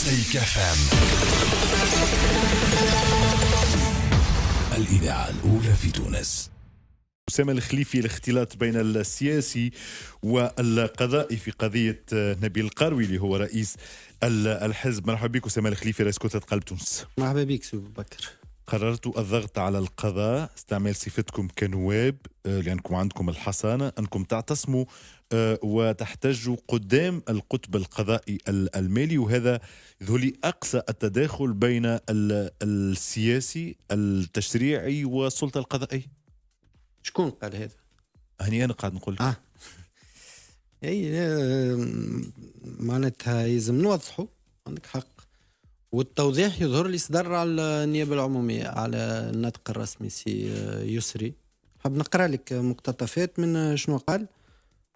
مزيكا فام، الإذاعة الأولى في تونس. أسامة الخليفي، الاختلاط بين السياسي والقضائي في قضية نبيل القروي اللي هو رئيس الحزب. مرحبا بك أسامة الخليفي، رئيس كتلة قلب تونس. مرحبا بك سي بكر. قررت الضغط على القضاء، استعمال صفتكم كنواب لأنكم عندكم الحصانة أنكم تعتصموا وتحتجوا قدام القطب القضائي المالي، وهذا ذولي أقصى التداخل بين السياسي التشريعي والسلطة القضائية. شكون قال هذا؟ هني أنا قاعد نقول اي معناتها لازم نوضحوا، عندك حق، والتوضيح يظهر لي صدر على النيابة العمومية على الناطق الرسمي سي يسري. حاب نقرأ لك مقتطفات من شنو قال.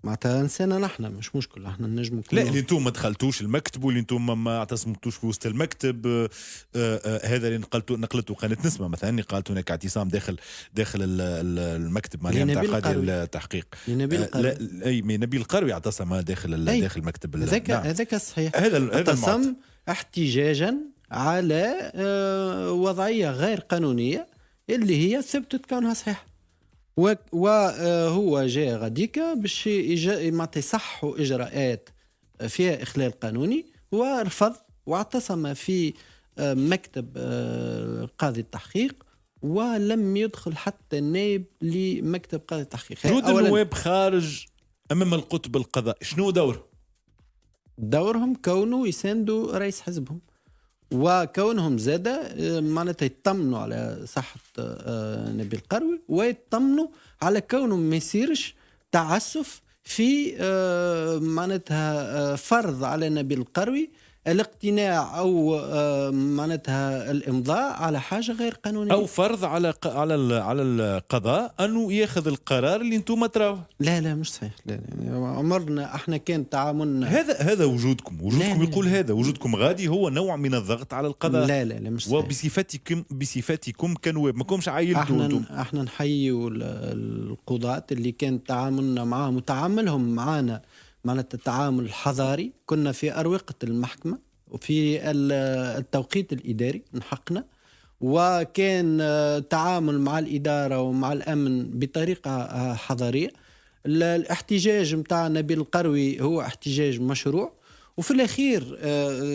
معناتها انسانا نحن مش مشكل، احنا نجموا لا اللي انتم ما دخلتوش المكتب واللي انتم ما اعتصمتوش في وسط المكتب. هذا اللي نقلته قناه نسمه مثلا، اللي قالت هناك اعتصام داخل المكتب معناها نتاع قاضي التحقيق. لا اي نبيل القروي اعتصم داخل المكتب. هذاك صحيح، هذا اعتصم احتجاجا على وضعيه غير قانونيه اللي هي ثبتت كونها صحيحه، وهو جاء غاديكا باش معناتها يصحوا اجراءات فيها اخلال قانوني، ورفض واعتصم في مكتب قاضي التحقيق، ولم يدخل حتى نائب لمكتب قاضي التحقيق. جود النواب خارج امام القطب القضائي شنو دورهم كونه يساندوا رئيس حزبهم، وكونهم زادة معناتها يطمنوا على صحة نبيل القروي، ويطمنوا على كونه ما يصيرش تعسف في معناتها فرض على نبيل القروي الاقتناع او معناتها الامضاء على حاجه غير قانونيه، او فرض على القضاء انه ياخذ القرار اللي انتم تراوه. لا مش صحيح. لا عمرنا احنا كان تعاملنا هذا وجودكم لا يقول هذا وجودكم غادي هو نوع من الضغط على القضاء. لا مش صحيح. وبصفتكم كنواب ماكمش عايلتوا. احنا نحيوا القضاة اللي كان تعاملنا معهم وتعاملهم معنا معناتها التعامل الحضاري. كنا في أروقة المحكمة وفي التوقيت الإداري من حقنا، وكان تعامل مع الإدارة ومع الأمن بطريقة حضارية. الاحتجاج متاع نبيل القروي هو احتجاج مشروع، وفي الأخير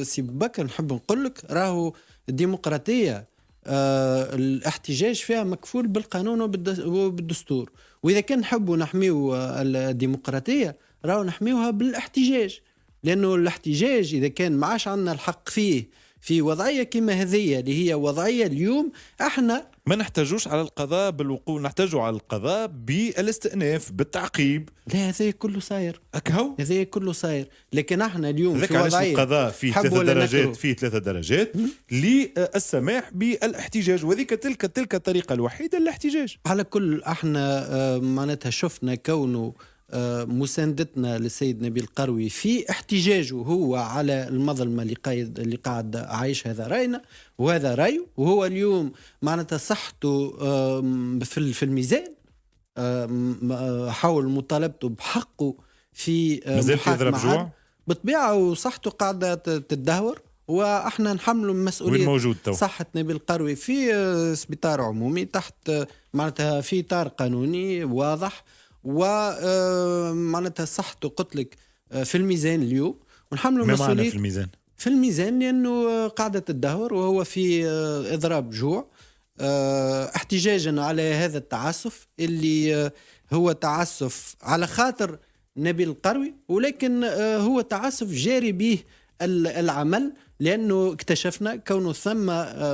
سي بكر نحب نقول لك راهو الديمقراطية الاحتجاج فيها مكفول بالقانون وبالدستور، وإذا كان نحبوا نحميو الديمقراطية راهو نحميوها بالاحتجاج، لأنه الاحتجاج إذا كان معاش عنا الحق فيه في وضعية كما هذه اللي هي وضعية اليوم، احنا ما نحتاجوش على القضاء بالوقوع، نحتاجوا على القضاء بالاستئناف بالتعقيب. لا هذا كله صاير، أكهو هذا كله صاير، لكن احنا اليوم في وضعية القضاء فيه 3 درجات، فيه 3 درجات للسماح بالاحتجاج، وذيك تلك الطريقة الوحيدة للاحتجاج. على كل احنا معناتها شفنا كونه مساندتنا للسيد نبيل القروي في احتجاجه هو على المظلمة اللي قاعد عايش، هذا رأينا وهذا رأيه، وهو اليوم معناتها صحته في الميزان حاول مطالبته بحقه في محاكمة بالطبيعة، وصحته قاعدة تتدهور، واحنا نحملوا مسؤولية صحة نبيل القروي في سبيطار عمومي تحت معناتها في اطار قانوني واضح، ومعناتها صحته قلت لك في الميزان اليوم، ونحملوا مسؤولية في الميزان لأنه قاعدة تدهور وهو في إضراب جوع، احتجاجا على هذا التعسف اللي هو تعسف على خاطر نبيل القروي، ولكن هو تعسف جاري به العمل، لأنه اكتشفنا كونه ثم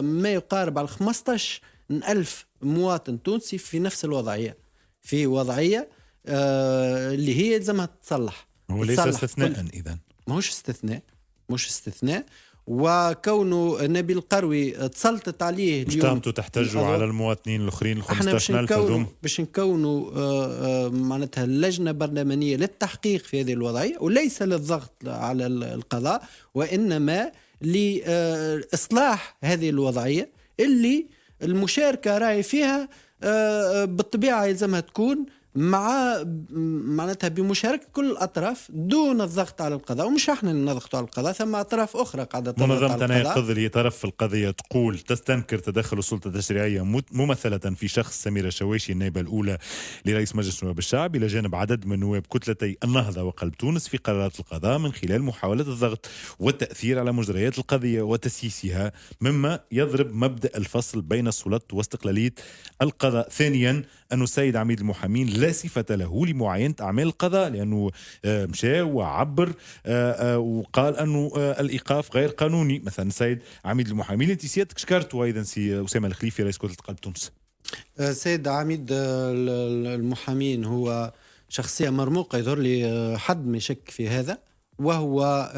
ما يقارب على 15,000 مواطن تونسي في نفس الوضعية، في وضعية اللي هي لازمها تصلح. هو ليس استثناء، إذن مش استثناء، وكونه نبيل القروي تسلطت عليه اليوم تحتجوا على المواطنين الآخرين 15,000 باش نكونوا معناتها لجنة برلمانية للتحقيق في هذه الوضعية، وليس للضغط على القضاء، وإنما لإصلاح هذه الوضعية اللي المشاركة راهي فيها بالطبيعة يلزمها تكون معناتها بمشاركة كل الأطراف دون الضغط على القضاء. ومش احنا نضغط على القضاء، ثم أطراف أخرى قاعدة تضغط على القضاء. منظمة يقظ اللي طرف في القضية تقول تستنكر تدخل السلطة التشريعية ممثلة في شخص سميرة شويشي النائبة الأولى لرئيس مجلس نواب الشعب إلى جانب عدد من نواب كتلتي النهضة وقلب تونس في قرارات القضاء من خلال محاولة الضغط والتأثير على مجريات القضية وتسييسها، مما يضرب مبدأ الفصل بين السلطات واستقلالية القضاء. ثانيا أن السيد عميد المحامين لا صفة له لمعاينة أعمال القضاء، لأنه مشى وعبر وقال أنه الإيقاف غير قانوني. مثلا السيد عميد المحامين انت سيادتك شكرته أيضا سي أسامة الخليفي رئيس كتلة قلب تونس. سيد عميد المحامين هو شخصية مرموقة، يظهر لي حد ما يشك في هذا، وهو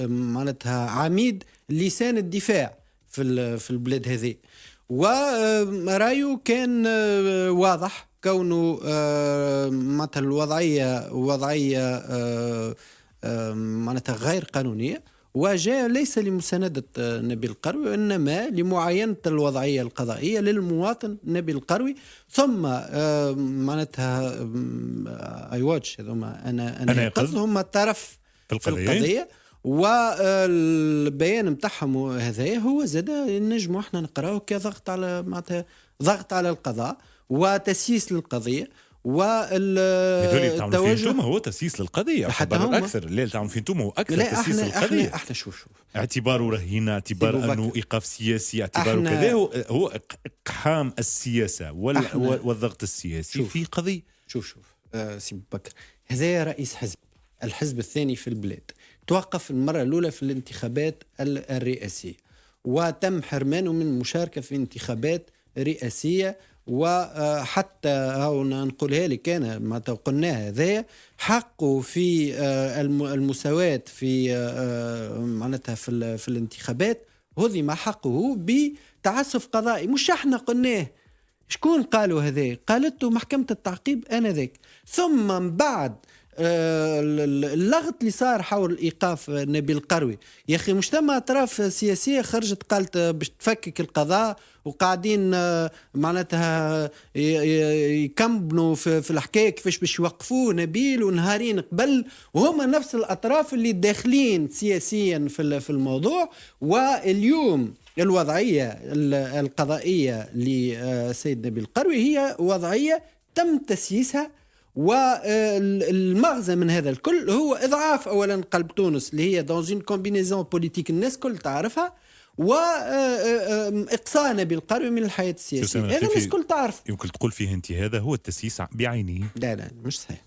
معناتها عميد لسان الدفاع في البلاد هذه، ورأيه كان واضح كونه مثل وضعية معناتها غير قانونية، وجاء ليس لمساندة نبيل القروي وإنما لمعاينة الوضعية القضائية للمواطن نبيل القروي. ثم معناتها اي واتش أنا يقصد هم طرف في القضية، والبيان متاعهم هذا هو زاد نجم احنا نقرأه كضغط على معناتها ضغط على القضاء وتسييس للقضية والتوجه. هو تسييس للقضية حتى أكثر اللي تعمل في انتم هو أكثر تسييس للقضية. احنا شوف اعتباره رهينة، اعتبار أنه إيقاف سياسي، اعتباره كذا هو إقحام السياسة والضغط السياسي في قضية. شوف سي بكر، هذا رئيس الحزب الثاني في البلاد، توقف المرة الأولى في الانتخابات الرئاسية وتم حرمانه من المشاركة في انتخابات رئاسية، وحتى نقولها لك أنا ما قلناها هذا حقه في المساواة في معناتها في الانتخابات، هذه ما حقه بتعسف قضائي. مش احنا قلناه، شكون قالوا هذا؟ قالته محكمة التعقيب آنذاك. ثم من بعد اللغط اللي صار حول إيقاف نبيل القروي، يا أخي مجتمع أطراف سياسية خرجت قالت باش تفكك القضاء، وقاعدين معناتها يكمبنوا في الحكاية كيفاش باش يوقفوه نبيل، ونهارين قبل وهم نفس الأطراف اللي داخلين سياسيا في الموضوع. واليوم الوضعية القضائية لسيد نبيل القروي هي وضعية تم تسييسها، والمغزى من هذا الكل هو إضعاف أولا قلب تونس اللي هي دونزين كومبينيزون بوليتيك الناس كل تعرفها، وإقصاء نبيل القروي من الحياة السياسية. هذا الناس كل تعرف. يمكن تقول فيه أنت هذا هو التسييس بعينه؟ لا مش صحيح.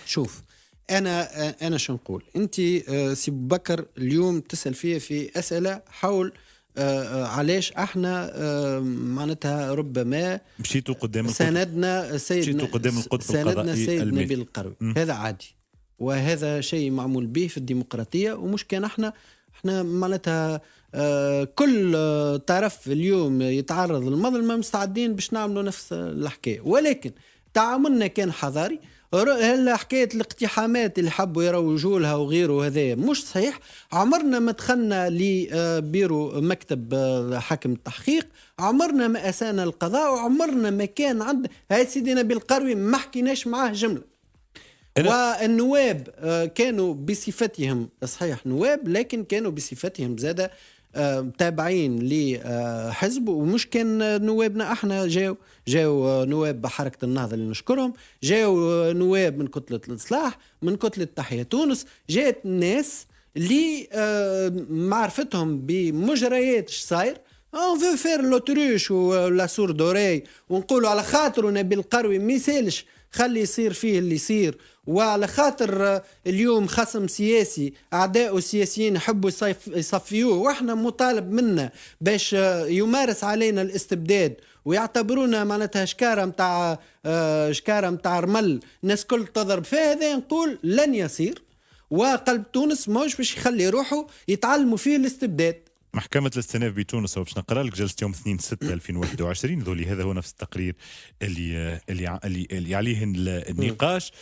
شوف أنا شو نقول، أنت سي بكر اليوم تسأل فيها في أسئلة حول علاش احنا معناتها ربما مشيتوا قدام ساندنا سيد نبيل القروي. هذا عادي، وهذا شيء معمول به في الديمقراطية، ومش كان احنا معناتها كل طرف اليوم يتعرض للمظلمة مستعدين باش نعملوا نفس الحكاية، ولكن تعاملنا كان حضاري. هلا حكاية الاقتحامات اللي حبوا يروجوا لها وغيره هذا مش صحيح. عمرنا ما دخلنا لبيرو مكتب حاكم التحقيق، عمرنا ما أسانا القضاء، وعمرنا ما كان عند هاي سيدي نبيل القروي ما حكيناش معاه جملة. والنواب كانوا بصفتهم صحيح نواب، لكن كانوا بصفتهم زادة تابعين لحزب، ومش كان نوابنا احنا جاو نواب بحركة النهضة اللي نشكرهم، جاو نواب من كتلة الإصلاح، من كتلة تحيا تونس، جاءت الناس اللي معرفتهم بمجريات ايش صاير on veut faire l'autruche ولا سور دوري، ونقولوا على خاطر نبيل القروي ما يسالش خلي يصير فيه اللي يصير، وعلى خاطر اليوم خصم سياسي أعداء السياسيين يحبوا يصفيوه، وإحنا مطالب منا باش يمارس علينا الاستبداد ويعتبرونا معناتها شكارة متاع رمل الناس كل تضرب فيه. هذا نقول لن يصير، وقلب تونس موش باش يخلي روحه يتعلموا فيه الاستبداد. محكمة الاستئناف بتونس باش نقرا لك جلسة يوم 2/6/2021 ذولي هذا هو نفس التقرير اللي عليه النقاش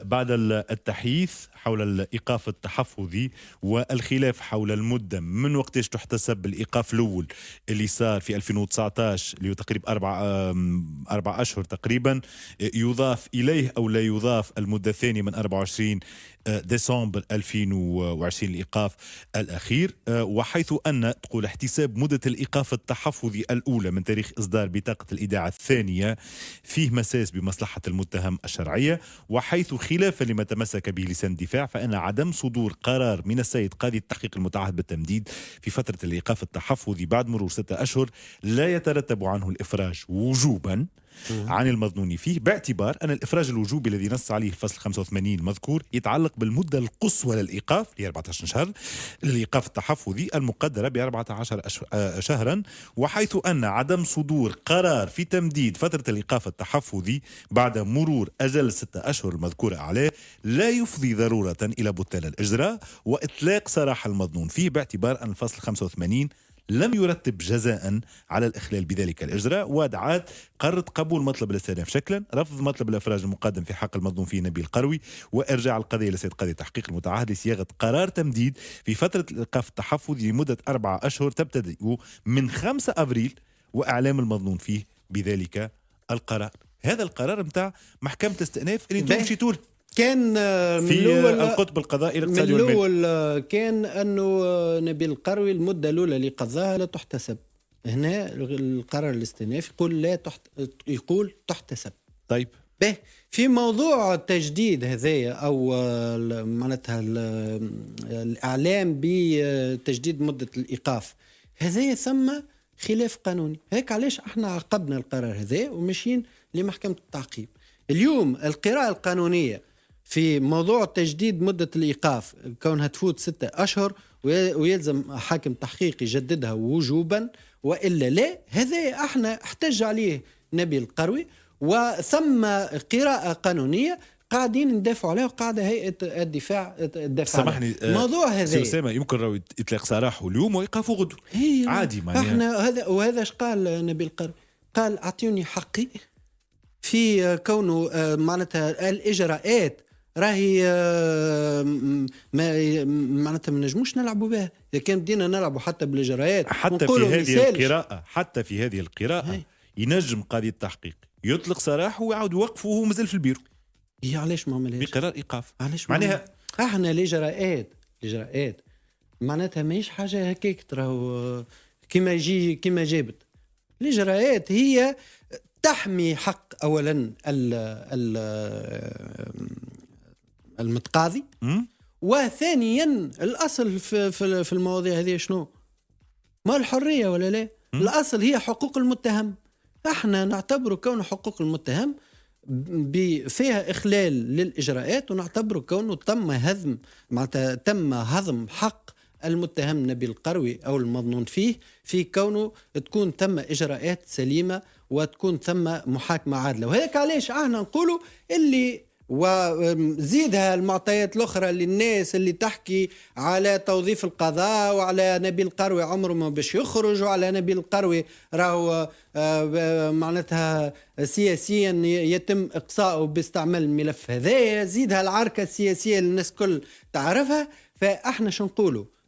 بعد التحيث حول الإيقاف التحفظي والخلاف حول المدة من وقتاش تحتسب الإيقاف الأول اللي صار في 2019 اللي هو تقريبا 4 أشهر تقريبا يضاف إليه أو لا يضاف المدة الثانية من 24 ديسمبر 2020 الإيقاف الأخير، وحيث أن تقول احتساب مدة الإيقاف التحفظي الأولى من تاريخ إصدار بطاقة الإيداع الثانية فيه مساس بمصلحة المتهم الشرعية، وحيث خلافا لما تمسك به لسان الدفاع فإن عدم صدور قرار من السيد قاضي التحقيق المتعهد بالتمديد في فترة الإيقاف التحفظي بعد مرور 6 أشهر لا يترتب عنه الإفراج وجوبا عن المظنون فيه، باعتبار أن الإفراج الوجوبي الذي نص عليه الفصل 85 المذكور يتعلق بالمدة القصوى للإيقاف ل 14 شهر للإيقاف التحفظي المقدرة ب 14 شهرا، وحيث أن عدم صدور قرار في تمديد فترة الإيقاف التحفظي بعد مرور أجل 6 أشهر المذكورة عليه لا يفضي ضرورة إلى بطلان الإجراء وإطلاق سراح المظنون فيه، باعتبار أن الفصل 85 لم يرتب جزاء على الإخلال بذلك الإجراء، ودعات قررت قبول مطلب الاستئناف شكلا، رفض مطلب الإفراج المقدم في حق المظلوم فيه نبيل قروي، وإرجاع القضية لسيد قاضي التحقيق المتعهد لصياغة قرار تمديد في فترة الإيقاف التحفظي لمدة 4 أشهر تبتدئ من 5 أبريل وإعلام المظلوم فيه بذلك القرار. هذا القرار متاع محكمة الاستئناف اللي انتم مشيتوا كان من في الأول القطب القضائي الاقتصادي من والمالي. الأول كان أنه نبيل القروي المدة الأولى اللي قضاها لا تحتسب. هنا القرار الاستئناف يقول يقول تحتسب. طيب به في موضوع التجديد هذايا أو معناتها الإعلام بتجديد مدة الإيقاف هذايا ثم خلاف قانوني، هيك علاش احنا عقبنا القرار هذا ومشين لمحكمة التعقيب. اليوم القراءة القانونية في موضوع تجديد مدة الإيقاف كونها تفوت 6 أشهر ويلزم حاكم تحقيق يجددها وجوبا وإلا لا، هذا احنا احتج عليه نبيل القروي وثم قراءة قانونية قاعدين ندافعوا عليها وقاعدة هيئة الدفاع تدافع عليها. سامحني الموضوع هذا أسامة يمكن راهو يطلق سراحه اليوم ويقفوا غدو عادي معناها. احنا وهذا ايش قال نبيل القروي؟ قال اعطوني حقي في كونه معناتها الإجراءات راهي معناتها ما نجموش نلعبوا بها. إذا كان بدينا نلعبوا حتى بالإجراءات حتى في هذه القراءة ينجم قاضي التحقيق يطلق سراحه ويعود يوقفه وهو مازال في البيرو. هي علاش ما عملهاش بقرار إيقاف؟ علاش معناها احنا الإجراءات معناتها ماهيش حاجة هكاك تراهو كيما جابت. الإجراءات هي تحمي حق أولا المتقاضي وثانيا الأصل في المواضيع هذه شنو؟ ما الحرية ولا لا؟ الأصل هي حقوق المتهم. احنا نعتبر كون حقوق المتهم فيها إخلال للإجراءات ونعتبر كونه تم هضم حق المتهم نبيل القروي أو المظنون فيه في كونه تكون تم إجراءات سليمة وتكون ثم محاكمة عادلة. وهيك علاش احنا نقولوا اللي وزيدها المعطيات الأخرى للناس اللي تحكي على توظيف القضاء وعلى نبيل القروي عمره ما باش يخرج وعلى نبيل القروي راهو معناتها سياسيا يتم إقصاؤه باستعمال الملف هذا. زيدها العركة السياسية اللي الناس كل تعرفها. فاحنا شو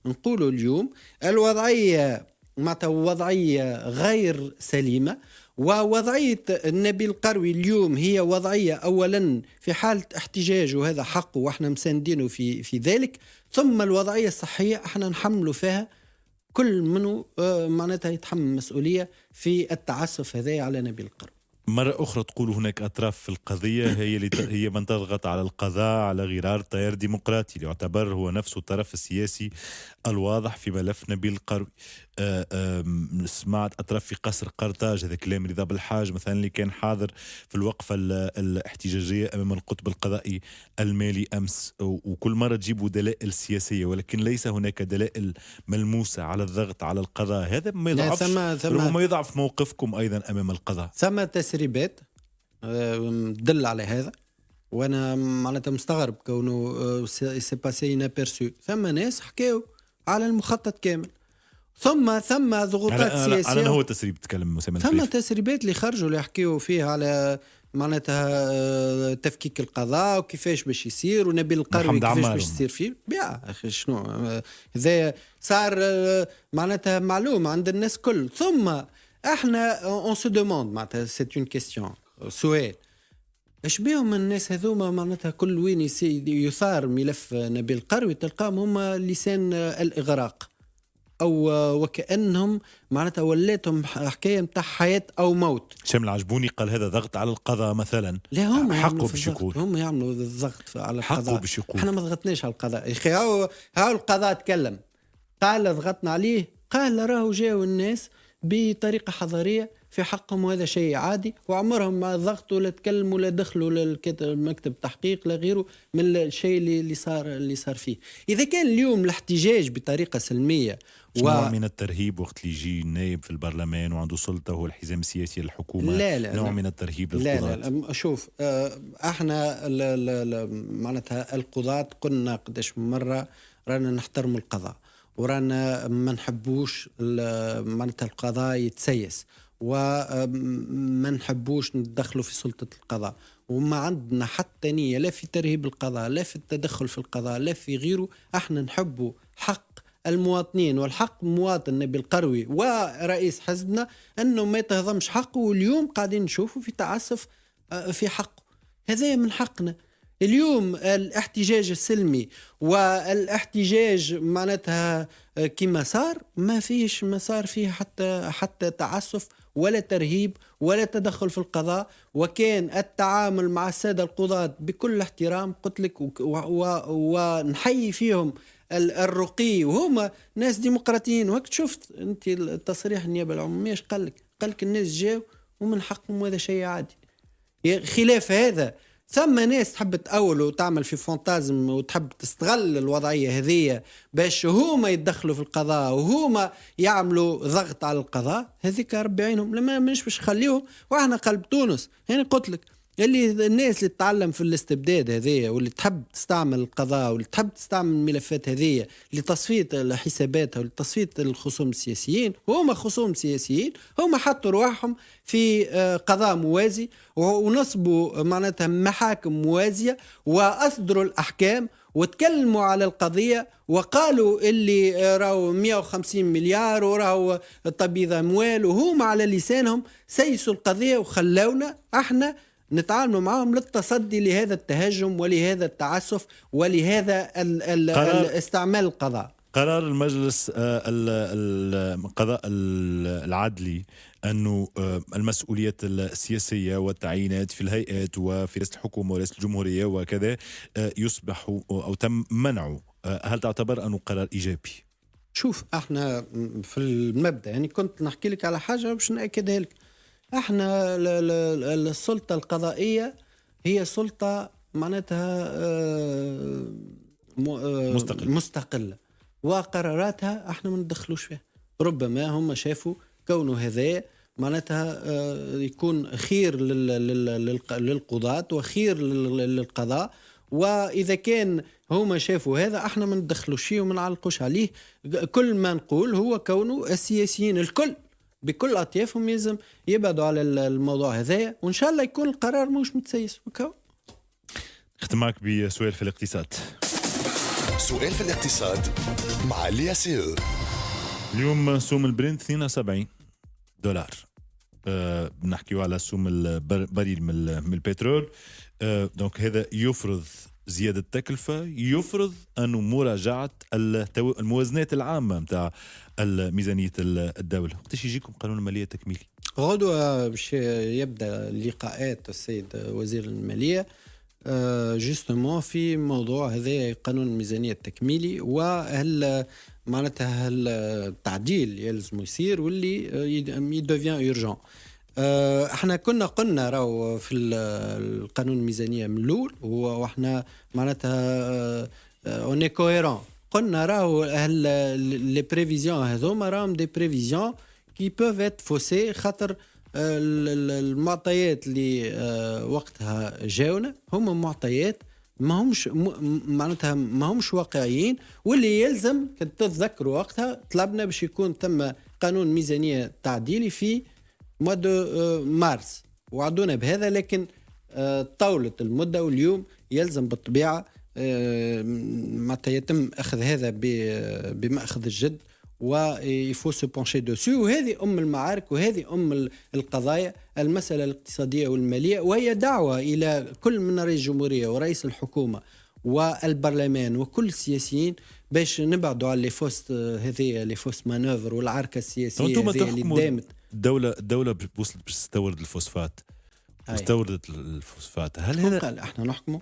نقولوا اليوم الوضعية معناتها وضعية غير سليمة، ووضعية نبيل القروي اليوم هي وضعية أولا في حالة احتجاج وهذا حقه واحنا مساندينه في ذلك، ثم الوضعية الصحية احنا نحمله فيها كل منه معناتها يتحمل مسؤولية في التعسف هذا على نبيل القروي. مرة أخرى تقول هناك أطراف في القضية هي من تضغط على القضاء على غرار التيار الديمقراطي يعتبر هو نفسه الطرف السياسي الواضح في ملف نبيل القروي. سمعت أطراف في قصر قرطاج، هذا كلام رضا بالحاج مثلا اللي كان حاضر في الوقفة الاحتجاجية أمام القطب القضائي المالي أمس، وكل مرة تجيبوا دلائل سياسية ولكن ليس هناك دلائل ملموسة على الضغط على القضاء. هذا ما يضعف ما يضعف موقفكم أيضا أمام القضاء. ثم تسريبات تدل على هذا وأنا معناتها مستغرب كونه سي باسي نابيرسو. ثم ناس حكاوا على المخطط كامل ثم ضغوطات سياسيه. على هو تسريب تكلم أسامة ثم الخليفي. تسريبات اللي خرجوا اللي يحكيوا فيها على معناتها تفكيك القضاء وكيفاش باش يصير، ونبيل القروي كيفاش باش يصير فيه. بيع اخي شنو هذا صار معناتها معلوم عند الناس كل. ثم احنا اون سو دوموند معناتها سي اون كيستيون سؤال، اش بيهم الناس هذوما معناتها كل وين يثار ملف نبيل القروي تلقاهم هما لسان الاغراق، او وكانهم معناتها ولاتهم حكايه نتاع حياه او موت. شامل عجبوني قال هذا ضغط على القضاء مثلا. لا هم حقه باش يقول، هم يعملوا الضغط على القضاء. حقه باش يقول احنا ما ضغطناش على القضاء يا اخي. هاو القضاء تكلم قال ضغطنا عليه، قال راهو جاوا الناس بطريقه حضاريه في حقهم وهذا شيء عادي، وعمرهم ما ضغطوا ولا تكلموا ولا دخلوا للمكتب تحقيق لا غيره من الشيء اللي صار فيه. اذا كان اليوم الاحتجاج بطريقه سلميه نوع من الترهيب وقت اللي يجي النائب في البرلمان وعنده سلطه وهو الحزام السياسي للحكومه، لا نوع من الترهيب للقضاة. لا شوف احنا معناتها القضاة قلنا قداش مره رانا نحترم القضاء، ورانا ما نحبوش معناتها القضاء يتسيس، وما نحبوش ندخلوا في سلطة القضاء، وما عندنا حتى نية لا في ترهيب القضاء لا في التدخل في القضاء لا في غيره. احنا نحبوا حق المواطنين، والحق مواطن نبيل القروي ورئيس حزبنا انه ما يتهضمش حقه، واليوم قاعدين نشوفوا في تعسف في حقه. هذا من حقنا اليوم. الاحتجاج السلمي والاحتجاج معناتها كما صار ما فيش، ما صار فيه حتى تعسف ولا ترهيب ولا تدخل في القضاء، وكان التعامل مع السادة القضاة بكل احترام قلت لك، ونحيي فيهم الرقي، وهما ناس ديمقراطيين. وقت شفت انت التصريح النيابة العمومية قال لك الناس جاوا ومن حقهم، وهذا شيء عادي. خلاف هذا ثم ناس تحب تأول وتعمل في فانتازم وتحب تستغل الوضعية هذه باش هما يتدخلوا في القضاء وهما يعملوا ضغط على القضاء. هذيك ربي عينهم، لما مش باش نخليهم. واحنا قلب تونس يعني قلت لك اللي الناس اللي تتعلم في الاستبداد هذه واللي تحب تستعمل القضاء واللي تحب تستعمل الملفات هذه لتصفية حساباتها ولتصفية الخصوم السياسيين، وهم خصوم سياسيين، هم حطوا رواحهم في قضاء موازي ونصبوا معناتها محاكم موازية وأصدروا الأحكام وتكلموا على القضية وقالوا اللي راهو 150 مليار وراهو تبييض أموال، وهم على لسانهم سيسوا القضية وخلونا احنا نتعامل معهم للتصدي لهذا التهجم ولهذا التعسف ولهذا استعمال القضاء. قرار المجلس القضاء العدلي أنه المسؤوليات السياسية والتعيينات في الهيئات وفي رئاسة الحكومة ورئاسة الجمهورية وكذا يصبح أو تم منعه، هل تعتبر أنه قرار إيجابي؟ شوف احنا في المبدأ يعني كنت نحكي لك على حاجة باش نأكدها لك. احنا السلطة القضائية هي سلطة معناتها مستقلة وقراراتها احنا ما ندخلوش فيها. ربما هم شافوا كونه هذا معناتها يكون خير للقضاة وخير للقضاء، وإذا كان هما شافوا هذا احنا ما ندخلوش فيه وما نعلقوش عليه. كل ما نقول هو كونه السياسيين الكل بكل أطيافهم يلزم يبعدوا على الموضوع هذا، وإن شاء الله يكون القرار مش متسيس. اختم معك بسؤال في الاقتصاد. سؤال في الاقتصاد مع الياسير. اليوم سوم البرنت $72. بنحكيوا على سوم البريل من البترول. دونك هذا يفرض زيادة التكلفة، يفرض أنه مراجعة الموازنات العامة متاع الميزانية الدولة. وقتاش يجيكم قانون المالية التكميلي؟ غدوة باش يبدأ لقاءات السيد وزير المالية جوستومون في موضوع هذا قانون الميزانية التكميلي، وهل معناتها التعديل يلزم يصير واللي يدوفيان اورجون. احنا كنا قلنا راهو في القانون الميزانية من الأول واحنا معناتها اوني كويرون، قلنا راهو لي بريفيزيون هذوما راهم دي بريفيزيون كي بوف ات فوسي، خاطر المعطيات اللي وقتها جاونا هم معطيات معناتها ما همش واقعيين، واللي يلزم تتذكروا وقتها طلبنا باش يكون ثم قانون ميزانية تعديلي في مارس، وعدونا بهذا، لكن طولت المدة، واليوم يلزم بالطبيعة متى يتم أخذ هذا بمأخذ الجد ويفو سو بونشي دوسو. وهذه المعارك وهذه القضايا، المسألة الاقتصادية والمالية، وهي دعوة إلى كل من رئيس الجمهورية ورئيس الحكومة والبرلمان وكل السياسيين باش نبعدوا على ليفوست هذه، ليفوست مانوفر والعركة السياسية هذه اللي دامت. الدولة وصلت باش تستورد الفوسفات، استوردت الفوسفات. هل هذا قال احنا نحكمه؟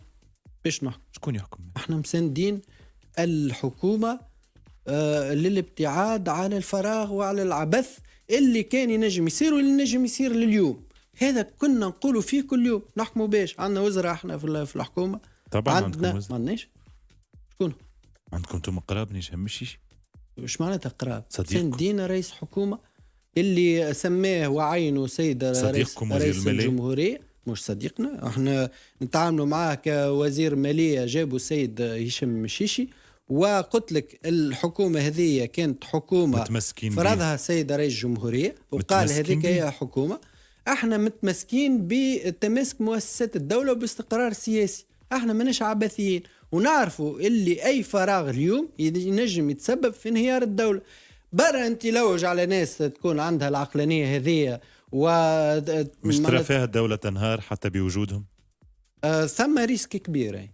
باش نحكم؟ شكون يحكم؟ احنا مساندين الحكومة للابتعاد عن الفراغ وعلى العبث اللي كان ينجم يصير واللي ينجم يصير لليوم. هذا كنا نقولوا فيه كل يوم. نحكموا باش عندنا وزراء احنا في الحكومة طبعا. عندنا ما عندناش. شكون عندكم انتم قراب نيش همشيش؟ وش معناتها قراب؟ مساندين رئيس حكومة اللي سماه وعينه سيد رئيس الجمهورية. مش صديقنا، احنا نتعاملوا معاه كوزير مالية، جابوا السيد هشام مشيشي، وقلت لك الحكومة هذه كانت حكومة فرضها السيد رئيس الجمهورية، وقال هذيك هي حكومة. احنا متمسكين بتماسك مؤسسات الدولة وباستقرار سياسي، احنا ماناش عبثيين، ونعرفوا اللي اي فراغ اليوم ينجم يتسبب في انهيار الدولة. برا انت لوج على ناس تكون عندها العقلانية هذه مش ترى فيها الدولة تنهار حتى بوجودهم؟ ثم ريسك كبير،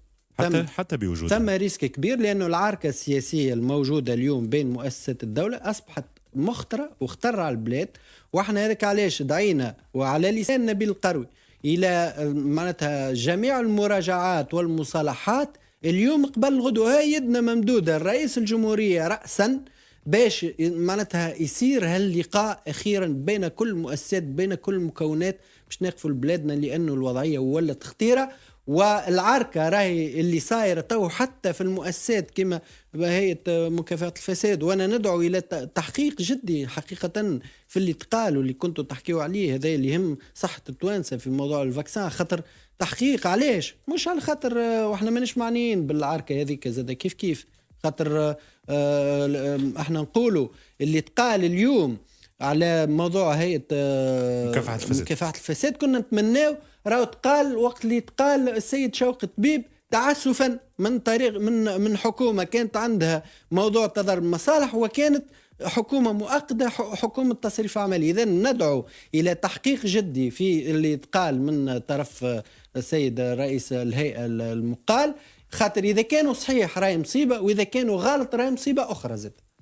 حتى بوجودهم ثم ريسك كبير، لأنه العركة السياسية الموجودة اليوم بين مؤسسات الدولة أصبحت مخطرة واختر على البلاد. وإحنا هذاك علاش دعينا وعلى لسان نبيل القروي إلى معناتها جميع المراجعات والمصالحات اليوم قبل الغدوة. هاي يدنا ممدودة الرئيس الجمهورية رأسا باش معناتها يصير هاللقاء أخيرا بين كل المؤسسات، بين كل المكونات، باش نقفوا لبلادنا، لأنه الوضعية ولت خطيرة. والعركة راهي اللي صايرة تو حتى في المؤسسات كما هيئة مكافحة الفساد، وأنا ندعو إلى تحقيق جدي حقيقة في اللي تقال واللي كنتوا تحكيوا عليه، هذا اللي يهم صحة التوانسة في موضوع الفاكسان. خطر تحقيق، علاش؟ مش على خاطر وإحنا ماناش معنيين بالعركة هذه كذا، كيف خاطر احنا نقولوا اللي تقال اليوم على موضوع هيئة مكافحة الفساد كنا نتمناو راهو تقال وقت اللي تقال السيد شوقي طبيب تعسفا من طريق من حكومة كانت عندها موضوع تضارب مصالح، وكانت حكومة مؤقتة، حكومة تصريف عملي. إذن ندعو إلى تحقيق جدي في اللي تقال من طرف السيد رئيس الهيئة المقال، خاطر إذا كانوا صحيح راهي مصيبة، وإذا كانوا غلط راهي مصيبة أخرى زد.